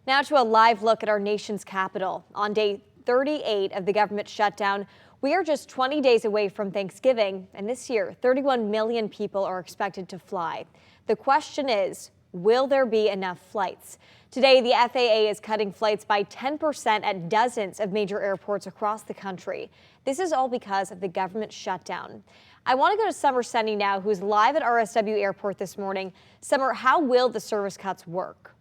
Now to a live look at our nation's capital. On day 38 of the government shutdown, we are just 20 days away from Thanksgiving, and this year, 31 million people are expected to fly. The question is, will there be enough flights? Today, the FAA is cutting flights by 10% at dozens of major airports across the country. This is all because of the government shutdown. I want to go to Summer Senni now, who's live at RSW Airport this morning. Summer, how will the service cuts work?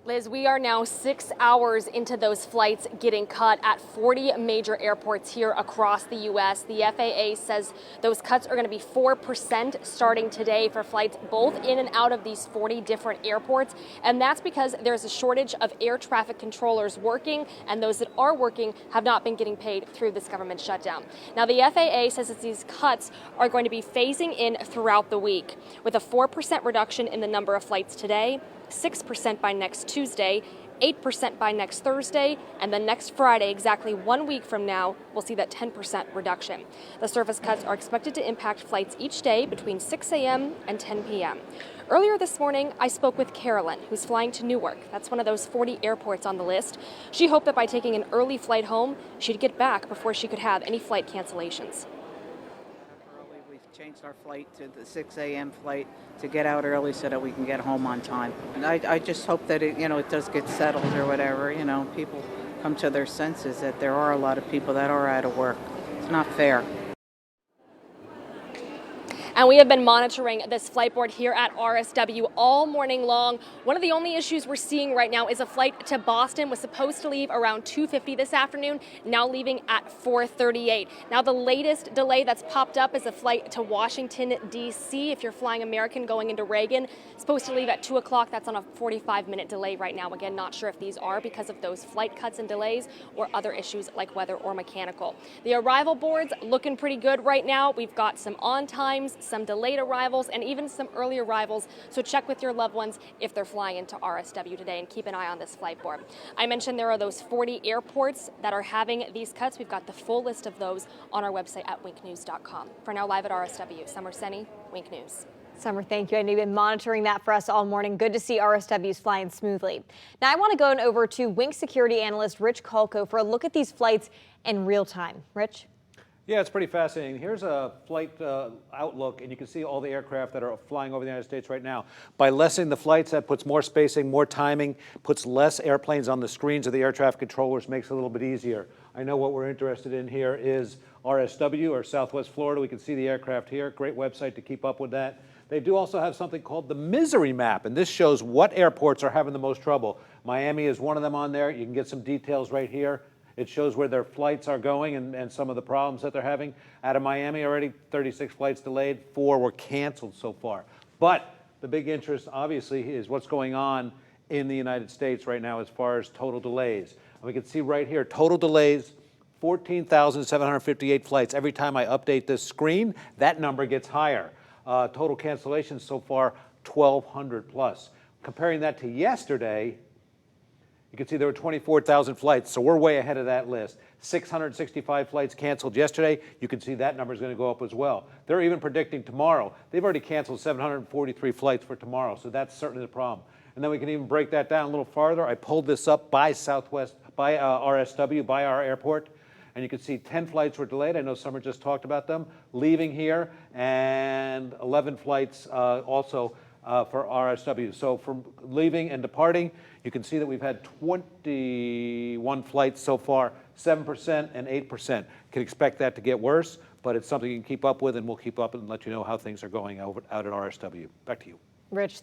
Liz, we are now 6 hours into those flights getting cut at 40 major airports here across the U.S. The FAA says those cuts are going to be 4% starting today for flights both in and out of these 40 different airports. And that's because there's a shortage of air traffic controllers working, and those that are working have not been getting paid through this government shutdown. Now, the FAA says that these cuts are going to be phasing in throughout the week, with a 4% reduction in the number of flights today, 6% by next Tuesday, 8% by next Thursday, and then next Friday, exactly 1 week from now, we'll see that 10% reduction. The service cuts are expected to impact flights each day between 6 a.m. and 10 p.m. Earlier this morning, I spoke with Carolyn, who's flying to Newark. That's one of those 40 airports on the list. She hoped that by taking an early flight home, she'd get back before she could have any flight cancellations. Changed our flight to the 6 a.m. flight to get out early so that we can get home on time. And I just hope that it does get settled or whatever. People come to their senses that there are a lot of people that are out of work. It's not fair. And we have been monitoring this flight board here at RSW all morning long. One of the only issues we're seeing right now is a flight to Boston was supposed to leave around 2:50 this afternoon, now leaving at 4:38. Now, the latest delay that's popped up is a flight to Washington, D.C. If you're flying American going into Reagan, supposed to leave at 2 o'clock. That's on a 45-minute delay right now. Again, not sure if these are because of those flight cuts and delays or other issues like weather or mechanical. The arrival boards looking pretty good right now. We've got some on times, some delayed arrivals, and even some early arrivals. So check with your loved ones if they're flying into RSW today and keep an eye on this flight board. I mentioned there are those 40 airports that are having these cuts. We've got the full list of those on our website at winknews.com. For now, live at RSW, Summer Senni, Wink News. Summer, thank you. I know you've been monitoring that for us all morning. Good to see RSWs flying smoothly. Now I want to go over to Wink security analyst Rich Kolko for a look at these flights in real time. Rich? Yeah, it's pretty fascinating. Here's a flight outlook, and you can see all the aircraft that are flying over the United States right now. By lessening the flights, that puts more spacing, more timing, puts less airplanes on the screens of the air traffic controllers, makes it a little bit easier. I know what we're interested in here is RSW, or Southwest Florida. We can see the aircraft here. Great website to keep up with that. They do also have something called the misery map, and this shows what airports are having the most trouble. Miami is one of them on there. You can get some details right here. It shows where their flights are going and some of the problems that they're having. Out of Miami already, 36 flights delayed, 4 were canceled so far. But the big interest, obviously, is what's going on in the United States right now as far as total delays. And we can see right here, total delays, 14,758 flights. Every time I update this screen, that number gets higher. Total cancellations so far, 1,200 plus. Comparing that to yesterday, you can see there were 24,000 flights, so we're way ahead of that list. 665 flights canceled yesterday. You can see that number is going to go up as well. They're even predicting tomorrow. They've already canceled 743 flights for tomorrow, so that's certainly the problem. And then we can even break that down a little farther. I pulled this up by RSW, by our airport, and you can see 10 flights were delayed. I know Summer just talked about them, leaving here, and 11 flights also for RSW. So from leaving and departing, you can see that we've had 21 flights so far, 7% and 8%. Can expect that to get worse, but it's something you can keep up with, and we'll keep up and let you know how things are going out at RSW. Back to you. Rich.